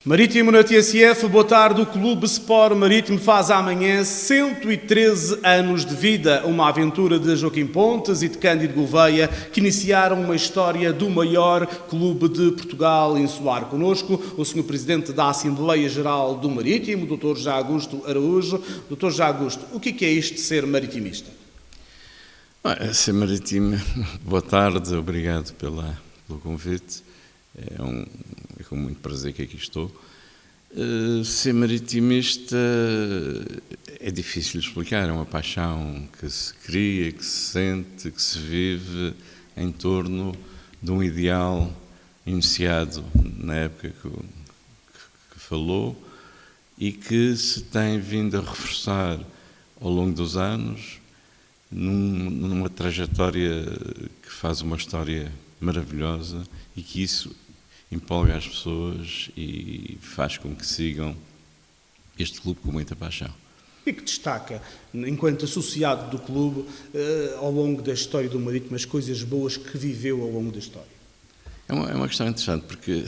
Marítimo na TSF, boa tarde. O Clube Sport Marítimo faz amanhã 113 anos de vida. Uma aventura de Joaquim Pontes e de Cândido Gouveia que iniciaram uma história do maior clube de Portugal. Em soar connosco o Sr. Presidente da Assembleia Geral do Marítimo, Dr. José Augusto Araújo. Dr. José Augusto, o que é isto de ser maritimista? Ser marítimo, boa tarde, obrigado pelo convite. É com muito prazer que aqui estou. Ser maritimista é difícil de explicar, é uma paixão que se cria, que se sente, que se vive em torno de um ideal iniciado na época que falou e que se tem vindo a reforçar ao longo dos anos numa trajetória que faz uma história maravilhosa e que isso empolga as pessoas e faz com que sigam este clube com muita paixão. O que destaca, enquanto associado do clube, ao longo da história do Marítimo, as coisas boas que viveu ao longo da história? É uma questão interessante, porque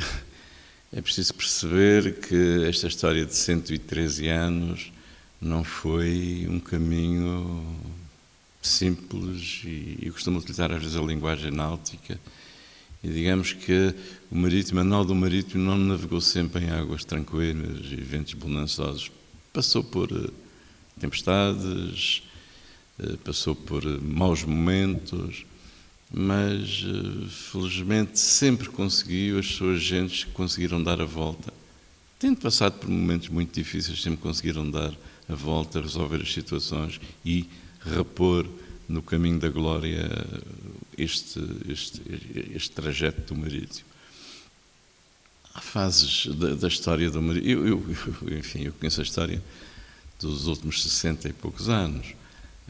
é preciso perceber que esta história de 113 anos não foi um caminho simples e eu costumo utilizar às vezes a linguagem náutica. E digamos que o Marítimo, a nau do Marítimo, não navegou sempre em águas tranquilas e ventos bonançosos. Passou por tempestades, passou por maus momentos, mas felizmente sempre conseguiu, as suas gentes conseguiram dar a volta. Tendo passado por momentos muito difíceis, sempre conseguiram dar a volta, resolver as situações e repor no caminho da glória este trajeto do Marítimo. Há fases da história do Marítimo. Eu conheço a história dos últimos 60 e poucos anos.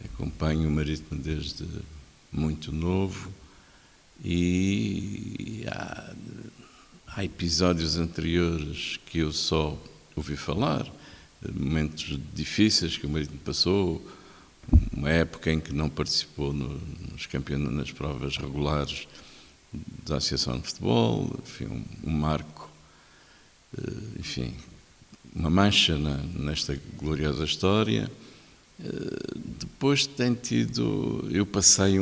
Acompanho o Marítimo desde muito novo e há episódios anteriores que eu só ouvi falar, momentos difíceis que o Marítimo passou, uma época em que não participou nas provas regulares da Associação de Futebol, enfim, um marco, enfim, uma mancha nesta gloriosa história. Depois eu passei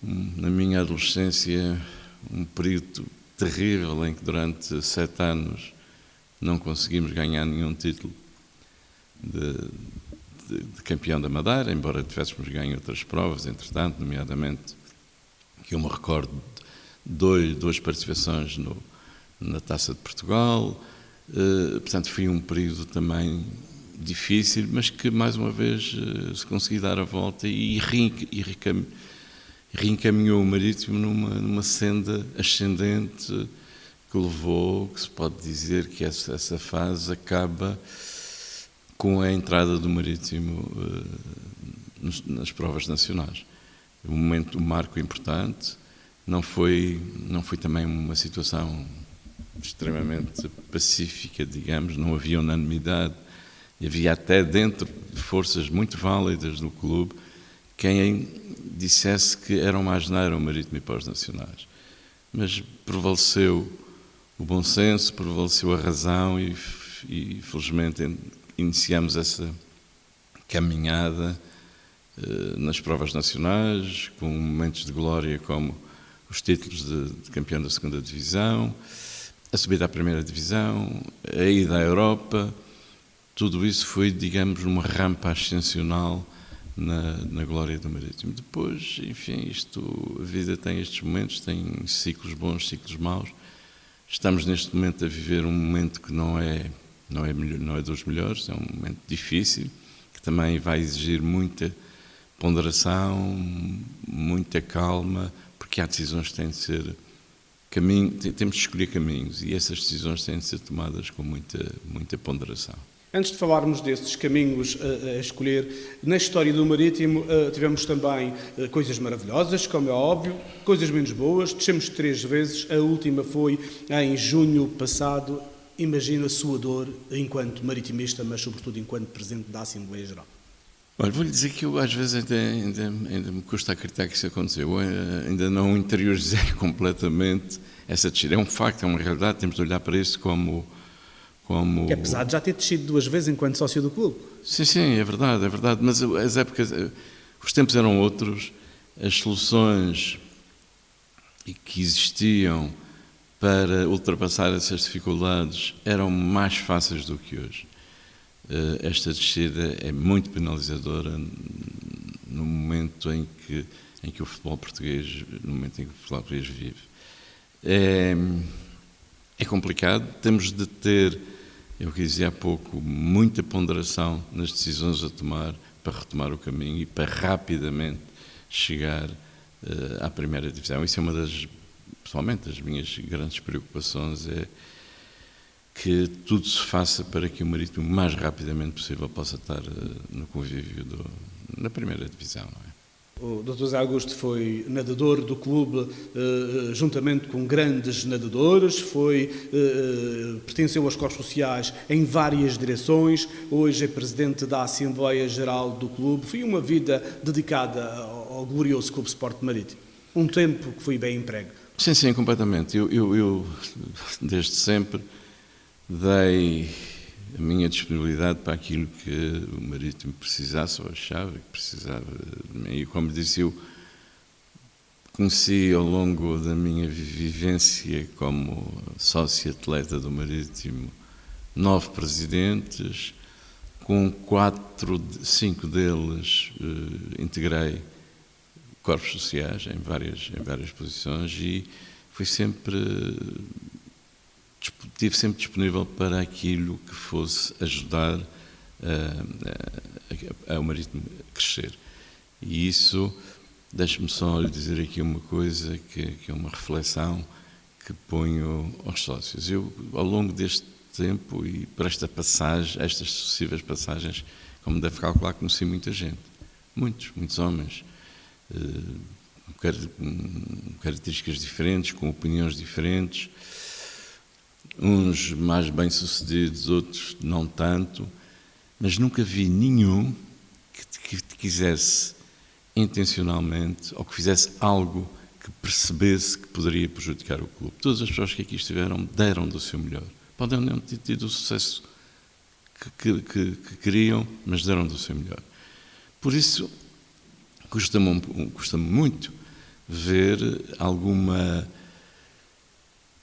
na minha adolescência um período terrível em que durante 7 anos não conseguimos ganhar nenhum título de campeão da Madeira, embora tivéssemos ganho outras provas, entretanto, nomeadamente, que eu me recordo de duas participações na Taça de Portugal. Portanto, foi um período também difícil, mas que, mais uma vez, se consegui dar a volta e reencaminhou o Marítimo numa senda ascendente que se pode dizer que essa fase acaba com a entrada do Marítimo nas provas nacionais. Um marco importante, não foi também uma situação extremamente pacífica, digamos, não havia unanimidade, e havia até dentro de forças muito válidas do clube quem dissesse que era uma asneira o Marítimo ir para os nacionais. Mas prevaleceu o bom senso, prevaleceu a razão e felizmente iniciamos essa caminhada nas provas nacionais, com momentos de glória como os títulos de campeão da 2ª Divisão, a subida à 1ª Divisão, a ida à Europa. Tudo isso foi, digamos, uma rampa ascensional na glória do Marítimo. Depois, enfim, a vida tem estes momentos, tem ciclos bons, ciclos maus. Estamos neste momento a viver um momento que não é dos melhores, é um momento difícil, que também vai exigir muita ponderação, muita calma, porque há decisões que têm de ser temos de escolher caminhos e essas decisões têm de ser tomadas com muita ponderação. Antes de falarmos desses caminhos a escolher, na história do Marítimo tivemos também coisas maravilhosas, como é óbvio, coisas menos boas, descemos 3 vezes, a última foi em junho passado. Imagina a sua dor enquanto maritimista, mas sobretudo enquanto Presidente da Assembleia Geral. Olha, vou-lhe dizer que eu às vezes ainda me custa acreditar que isso aconteceu. Eu ainda não interiorizei completamente essa descida. É um facto, é uma realidade, temos de olhar para isso como como... Que apesar de já ter descido 2 vezes enquanto sócio do clube. Sim, é verdade, mas as épocas, os tempos eram outros, as soluções que existiam para ultrapassar essas dificuldades eram mais fáceis do que hoje. Esta descida é muito penalizadora no momento em que o futebol português, no momento em que o futebol português vive. É complicado, temos de ter, eu dizia há pouco, muita ponderação nas decisões a tomar para retomar o caminho e para rapidamente chegar à primeira divisão. Isso é uma pessoalmente, das minhas grandes preocupações, é que tudo se faça para que o Marítimo, o mais rapidamente possível, possa estar no convívio na primeira divisão, não é? O Dr. José Augusto foi nadador do clube, juntamente com grandes nadadores, pertenceu aos corpos sociais em várias direções, hoje é presidente da Assembleia Geral do clube. Foi uma vida dedicada ao glorioso Clube Sport Marítimo. Um tempo que foi bem emprego. Sim, completamente. Eu desde sempre, dei a minha disponibilidade para aquilo que o Marítimo precisasse ou achava que precisava de mim. E como disse, eu conheci ao longo da minha vivência como sócio-atleta do Marítimo 9 presidentes, com 5 deles integrei corpos sociais em várias posições e estive sempre disponível para aquilo que fosse ajudar o Marítimo a crescer. E isso, deixe-me só lhe dizer aqui uma coisa, que é uma reflexão que ponho aos sócios. Eu, ao longo deste tempo e por estas sucessivas passagens, como deve calcular, conheci muita gente. Muitos homens, com características diferentes, com opiniões diferentes, uns mais bem-sucedidos, outros não tanto, mas nunca vi nenhum que quisesse intencionalmente ou que fizesse algo que percebesse que poderia prejudicar o clube. Todas as pessoas que aqui estiveram deram do seu melhor. Podem não ter tido o sucesso que queriam, mas deram do seu melhor. Por isso, custa-me muito ver alguma...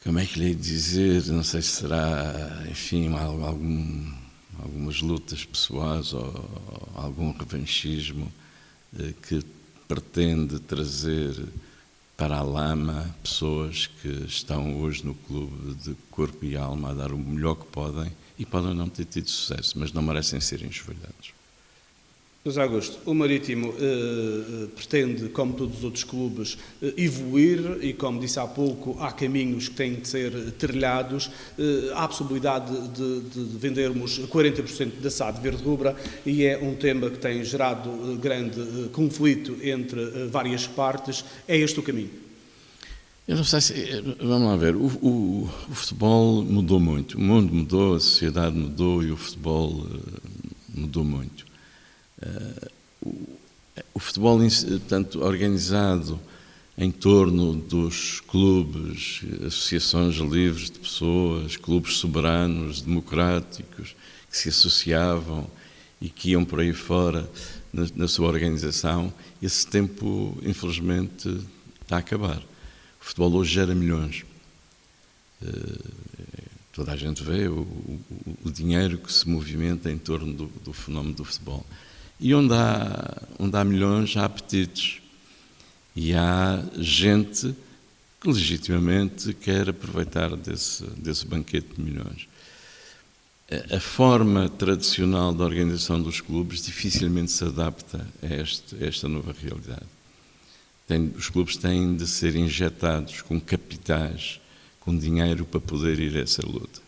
Como é que lhe hei de dizer? Não sei se será, enfim, algumas lutas pessoais ou algum revanchismo que pretende trazer para a lama pessoas que estão hoje no clube de corpo e alma a dar o melhor que podem e podem não ter tido sucesso, mas não merecem ser enxovalhados. José Augusto, o Marítimo pretende, como todos os outros clubes, evoluir e, como disse há pouco, há caminhos que têm de ser trilhados. Há a possibilidade de vendermos 40% da SAD verde-rubra e é um tema que tem gerado grande conflito entre várias partes. É este o caminho? Eu não sei se... Vamos lá ver. O futebol mudou muito. O mundo mudou, a sociedade mudou e o futebol mudou muito. O futebol, tanto organizado em torno dos clubes, associações livres de pessoas, clubes soberanos, democráticos, que se associavam e que iam por aí fora na sua organização, esse tempo, infelizmente, está a acabar. O futebol hoje gera milhões. Toda a gente vê o dinheiro que se movimenta em torno do fenómeno do futebol. E onde há milhões, há apetites. E há gente que legitimamente quer aproveitar desse banquete de milhões. A forma tradicional da organização dos clubes dificilmente se adapta a esta nova realidade. Os clubes têm de ser injetados com capitais, com dinheiro para poder ir a essa luta.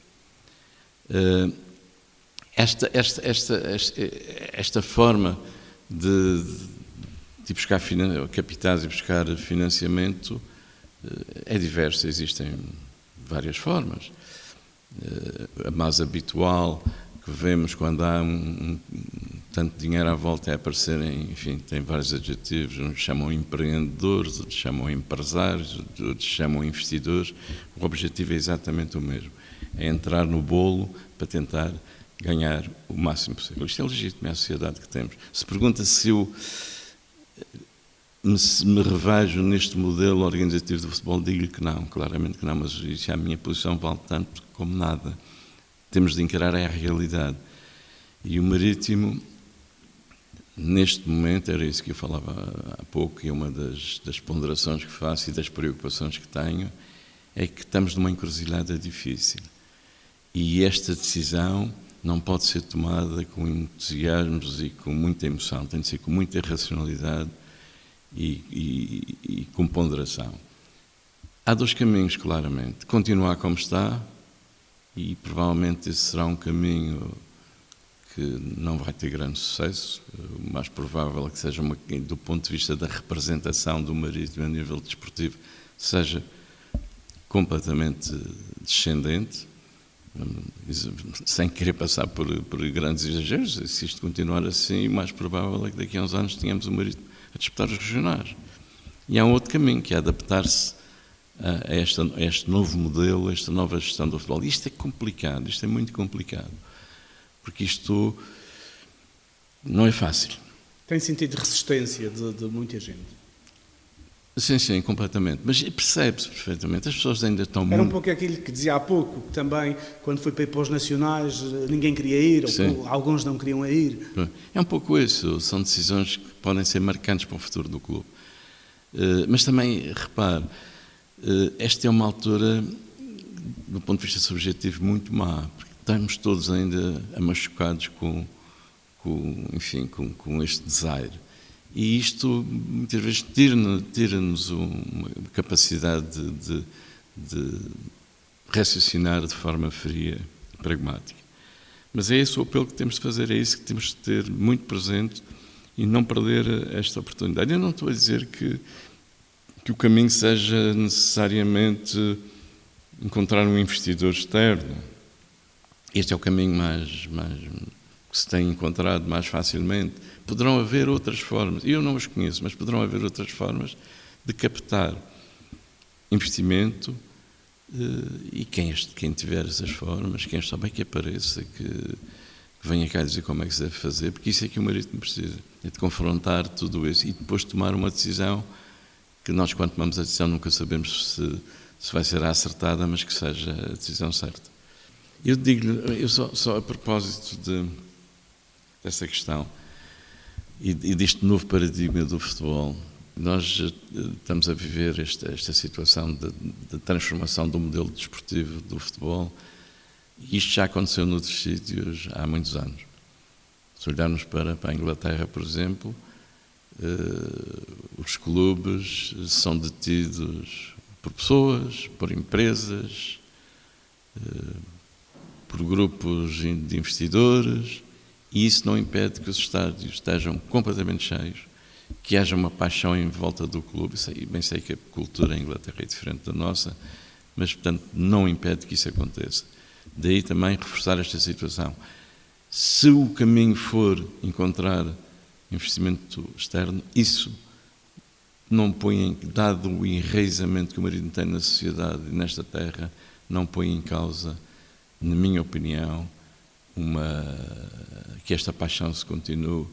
Esta forma de buscar capitais e buscar financiamento é diversa, existem várias formas. A mais habitual que vemos quando há tanto dinheiro à volta é aparecerem, enfim, tem vários adjetivos, uns chamam empreendedores, outros chamam empresários, outros chamam investidores. O objetivo é exatamente o mesmo. a entrar no bolo para tentar ganhar o máximo possível. Isto é legítimo, é a sociedade que temos. Se pergunta se eu me revejo neste modelo organizativo do futebol, digo-lhe que não, claramente que não, mas isso, a minha posição vale tanto como nada. Temos de encarar a realidade. E o Marítimo, neste momento, era isso que eu falava há pouco, e uma das ponderações que faço e das preocupações que tenho, é que estamos numa encruzilhada difícil. E esta decisão não pode ser tomada com entusiasmos e com muita emoção, tem de ser com muita racionalidade e com ponderação. Há dois caminhos, claramente. Continuar como está, e provavelmente esse será um caminho que não vai ter grande sucesso. O mais provável é que seja, do ponto de vista da representação do Marítimo a nível desportivo, seja completamente descendente, sem querer passar por grandes exageros. Se isto continuar assim, o mais provável é que daqui a uns anos tenhamos o Marítimo a disputar os regionais. E há um outro caminho, que é adaptar-se a este novo modelo, a esta nova gestão do futebol. Isto é complicado, isto é muito complicado, porque isto não é fácil. Tem sentido de resistência de muita gente? Sim, completamente. Mas percebe-se perfeitamente. As pessoas ainda estão Era um pouco aquilo que dizia há pouco, que também, quando foi para os nacionais, ninguém queria ir, ou alguns não queriam ir. É um pouco isso. São decisões que podem ser marcantes para o futuro do clube. Mas também, repare, esta é uma altura, do ponto de vista subjetivo, muito má, porque estamos todos ainda machucados com este desaire. E isto, muitas vezes, tira-nos uma capacidade de raciocinar de forma fria e pragmática. Mas é esse o apelo que temos de fazer, é isso que temos de ter muito presente e não perder esta oportunidade. Eu não estou a dizer que o caminho seja necessariamente encontrar um investidor externo. Este é o caminho mais que se tem encontrado mais facilmente. Poderão haver outras formas, eu não as conheço, mas poderão haver outras formas de captar investimento, e quem tiver essas formas, quem souber que apareça, que venha cá dizer como é que se deve fazer, porque isso é que o Marítimo precisa, é de confrontar tudo isso e depois tomar uma decisão que nós, quando tomamos a decisão, nunca sabemos se vai ser acertada, mas que seja a decisão certa. Eu digo-lhe, só a propósito dessa questão, e deste novo paradigma do futebol, nós estamos a viver esta situação de transformação do modelo desportivo do futebol, e isto já aconteceu noutros sítios há muitos anos. Se olharmos para a Inglaterra, por exemplo, os clubes são detidos por pessoas, por empresas, por grupos de investidores, e isso não impede que os estádios estejam completamente cheios, que haja uma paixão em volta do clube. Bem sei que a cultura em Inglaterra é diferente da nossa, mas, portanto, não impede que isso aconteça. Daí também reforçar esta situação. Se o caminho for encontrar investimento externo, isso não põe, dado o enraizamento que o Marítimo tem na sociedade e nesta terra, não põe em causa, na minha opinião, que esta paixão se continue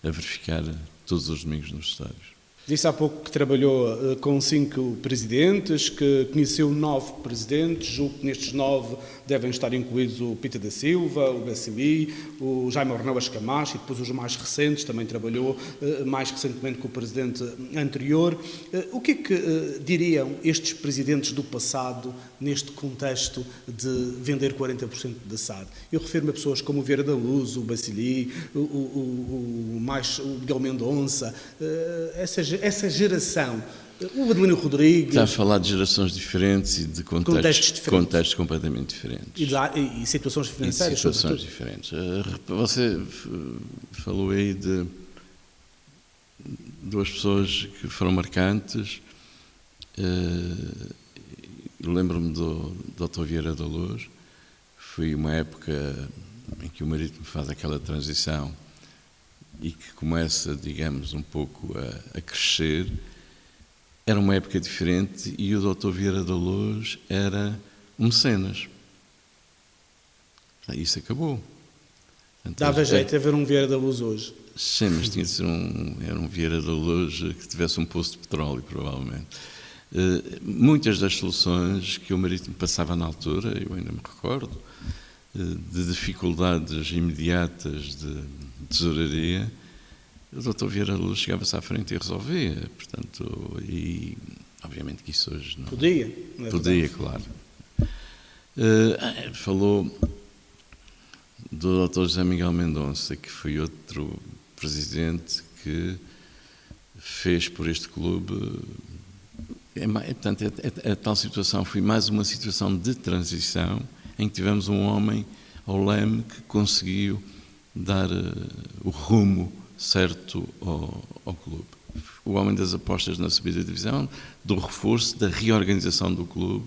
a verificar todos os domingos nos estádios. Disse há pouco que trabalhou com 5 presidentes, que conheceu 9 presidentes, julgo que nestes 9 devem estar incluídos o Pita da Silva, o Bacili, o Jaime Ornella Camacho, e depois os mais recentes, também trabalhou mais recentemente com o presidente anterior. O que é que diriam estes presidentes do passado neste contexto de vender 40% da SAD? Eu refiro-me a pessoas como o Vieira da Luz, o Bacili, o Miguel Mendonça, essa geração, o Adelino Rodrigues... Está a falar de gerações diferentes e de contextos completamente diferentes. E situações financeiras. E situações diferentes. Você falou aí de 2 pessoas que foram marcantes. Eu lembro-me do Dr. Vieira da Luz. Foi uma época em que o Marítimo faz aquela transição e que começa, digamos, um pouco a crescer. Era uma época diferente e o Dr. Vieira da Luz era um mecenas. Isso acabou. Portanto, Dava jeito de haver um Vieira da Luz hoje. Sim, mas tinha de ser era um Vieira da Luz que tivesse um poço de petróleo, provavelmente. Muitas das soluções que o Marítimo passava na altura, eu ainda me recordo, de dificuldades imediatas de tesouraria, o Dr. Vieira da Luz chegava-se à frente e resolvia. Portanto, e obviamente que isso hoje não... Podia, não é Podia, verdade? claro. Falou do Dr. José Miguel Mendonça, que foi outro presidente que fez por este clube. Portanto, a tal situação foi mais uma situação de transição em que tivemos um homem ao leme que conseguiu dar o rumo certo ao clube. O homem das apostas na subida de divisão, do reforço, da reorganização do clube.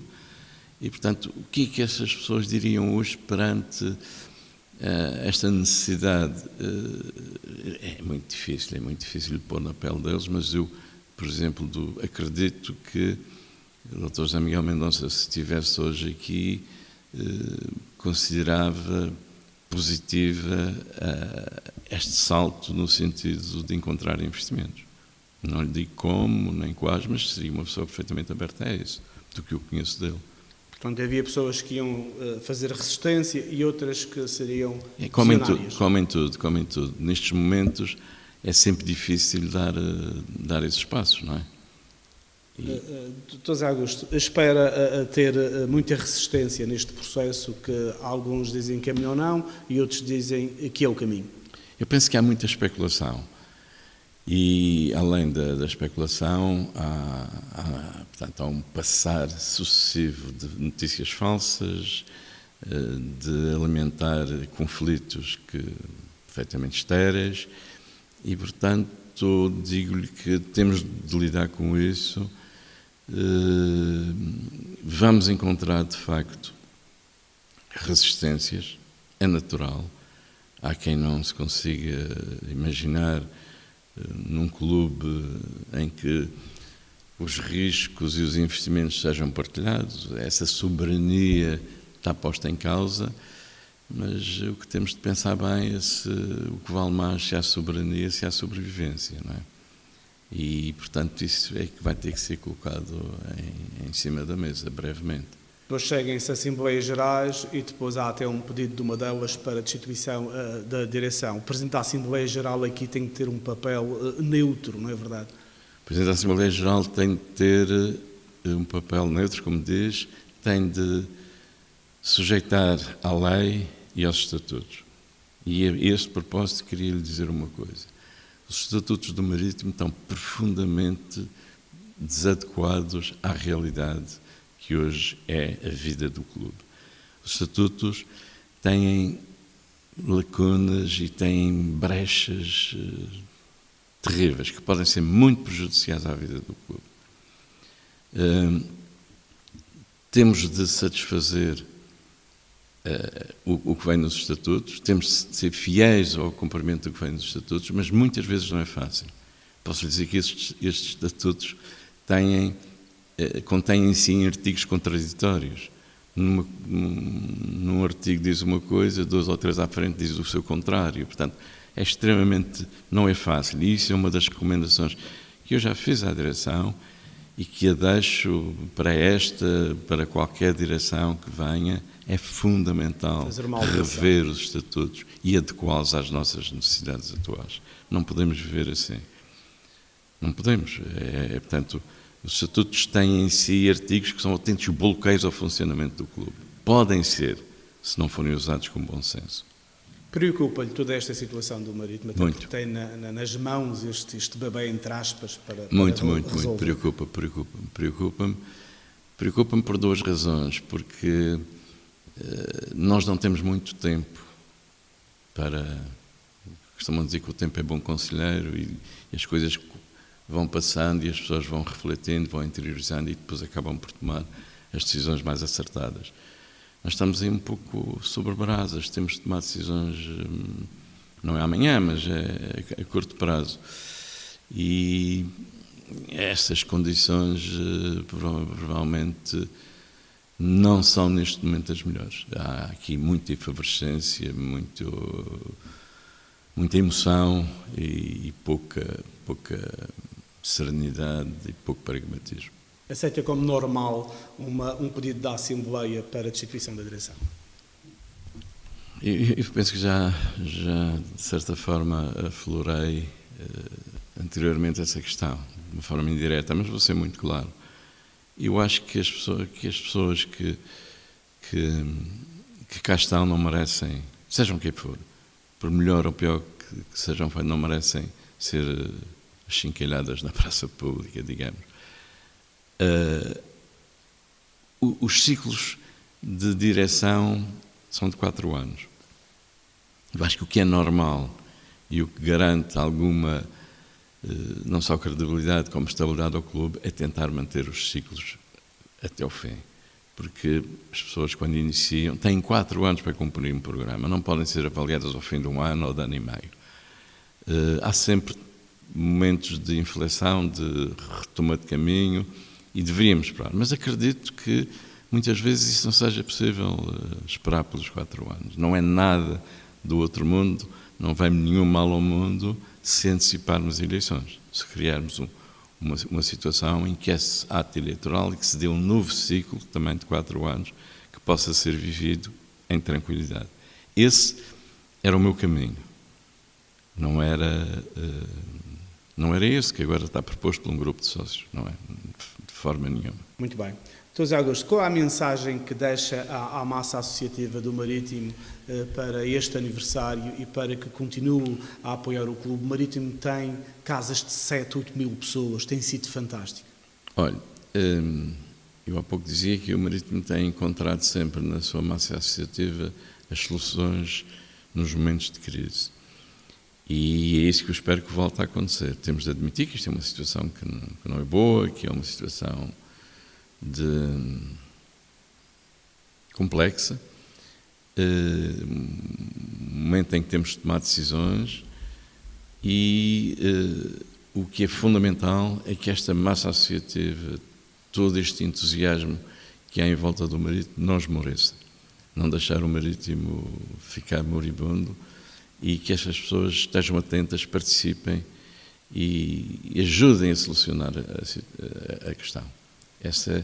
E, portanto, o que é que essas pessoas diriam hoje perante esta necessidade? É muito difícil pôr na pele deles, mas eu, por exemplo, acredito que o Dr. José Miguel Mendonça, se estivesse hoje aqui, considerava positiva este salto no sentido de encontrar investimentos. Não lhe digo como, nem quais, mas seria uma pessoa perfeitamente aberta a isso, do que eu conheço dele. Portanto, havia pessoas que iam fazer resistência e outras que seriam comem visionárias. comem tudo. Nestes momentos é sempre difícil dar esses passos, não é? Dr. Zé Augusto, espera ter muita resistência neste processo que alguns dizem que é melhor não e outros dizem que é o caminho? Eu penso que há muita especulação e, além da especulação, portanto, há um passar sucessivo de notícias falsas, de alimentar conflitos perfeitamente estéreis e, portanto, digo-lhe que temos de lidar com isso. Vamos encontrar, de facto, resistências, é natural. Há quem não se consiga imaginar num clube em que os riscos e os investimentos sejam partilhados, essa soberania está posta em causa, mas o que temos de pensar bem é o que vale mais, se há soberania, se há sobrevivência, não é? E, portanto, isso é que vai ter que ser colocado em cima da mesa, brevemente. Depois seguem-se Assembleias Gerais e depois há até um pedido de uma delas para a destituição da direção. O Presidente da Assembleia Geral aqui tem que ter um papel neutro, não é verdade? O Presidente da Assembleia Geral tem de ter um papel neutro, como diz, tem de sujeitar à lei e aos estatutos. E a este propósito queria lhe dizer uma coisa. Os estatutos do Marítimo estão profundamente desadequados à realidade que hoje é a vida do clube. Os estatutos têm lacunas e têm brechas terríveis, que podem ser muito prejudiciais à vida do clube. Temos de satisfazer o que vem nos estatutos, temos de ser fiéis ao cumprimento do que vem nos estatutos, mas muitas vezes não é fácil. Posso lhe dizer que estes estatutos contêm em si artigos contraditórios. Num artigo diz uma coisa, 2 ou 3 à frente diz o seu contrário. Portanto, não é fácil. E isso é uma das recomendações que eu já fiz à direção e que a deixo para qualquer direção que venha. É fundamental rever os estatutos e adequá-los às nossas necessidades atuais. Não podemos viver assim. Não podemos. Portanto, os estatutos têm em si artigos que são autênticos bloqueios ao funcionamento do clube. Podem ser, se não forem usados com bom senso. Preocupa-lhe toda esta situação do Marítimo, até muito. Porque tem nas mãos este bebê, entre aspas, para muito, resolver. Preocupa-me. Preocupa-me por 2 razões. Porque nós não temos muito tempo para... Costumam dizer que o tempo é bom conselheiro e as coisas vão passando e as pessoas vão refletindo, vão interiorizando e depois acabam por tomar as decisões mais acertadas. Nós estamos aí um pouco sobre brasas, temos de tomar decisões, não é amanhã, mas é a curto prazo. E essas condições provavelmente não são neste momento as melhores. Há aqui muita efervescência, muita emoção e pouca serenidade e pouco pragmatismo. Aceita como normal um pedido da Assembleia para a destituição da direção? Eu penso que já de certa forma aflorei anteriormente essa questão, de uma forma indireta, mas vou ser muito claro. Eu acho que as pessoas que cá estão não merecem, sejam quem for, por melhor ou pior que sejam feitos, não merecem ser achincalhadas na praça pública, digamos. Os ciclos de direção são de 4 anos. Eu acho que o que é normal e o que garante alguma, não só credibilidade como estabilidade ao clube, é tentar manter os ciclos até ao fim. Porque as pessoas, quando iniciam, têm 4 anos para cumprir um programa, não podem ser avaliadas ao fim de 1 ano ou de ano e meio. Há sempre momentos de inflexão, de retoma de caminho, e deveríamos esperar. Mas acredito que muitas vezes isso não seja possível esperar pelos 4 anos. Não é nada do outro mundo, não vai nenhum mal ao mundo se anteciparmos eleições, se criarmos uma situação em que esse ato eleitoral e que se dê um novo ciclo, também de 4 anos, que possa ser vivido em tranquilidade. Esse era o meu caminho. Não era esse que agora está proposto por um grupo de sócios, não é? De forma nenhuma. Muito bem. Dr. José Augusto, qual é a mensagem que deixa à massa associativa do Marítimo para este aniversário e para que continue a apoiar o clube? O Marítimo tem casas de 7, 8 mil pessoas, tem sido fantástico. Olha, eu há pouco dizia que o Marítimo tem encontrado sempre na sua massa associativa as soluções nos momentos de crise. E é isso que eu espero que volte a acontecer. Temos de admitir que isto é uma situação que não é boa, que é uma situação complexa, um momento em que temos de tomar decisões e o que é fundamental é que esta massa associativa, todo este entusiasmo que há em volta do Marítimo, não esmoreça. Não deixar o Marítimo ficar moribundo e que estas pessoas estejam atentas, participem e ajudem a solucionar a questão. Esse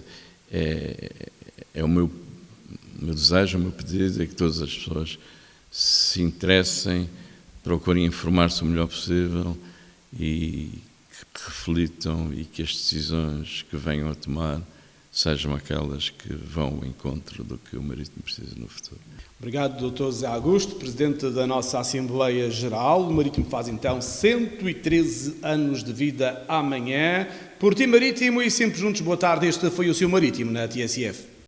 é o meu desejo, o meu pedido, é que todas as pessoas se interessem, procurem informar-se o melhor possível e que reflitam e que as decisões que venham a tomar sejam aquelas que vão ao encontro do que o Marítimo precisa no futuro. Obrigado, Dr. José Augusto, Presidente da nossa Assembleia Geral. O Marítimo faz então 113 anos de vida amanhã. Por ti, Marítimo, e sempre juntos, boa tarde. Este foi o seu Marítimo na TSF.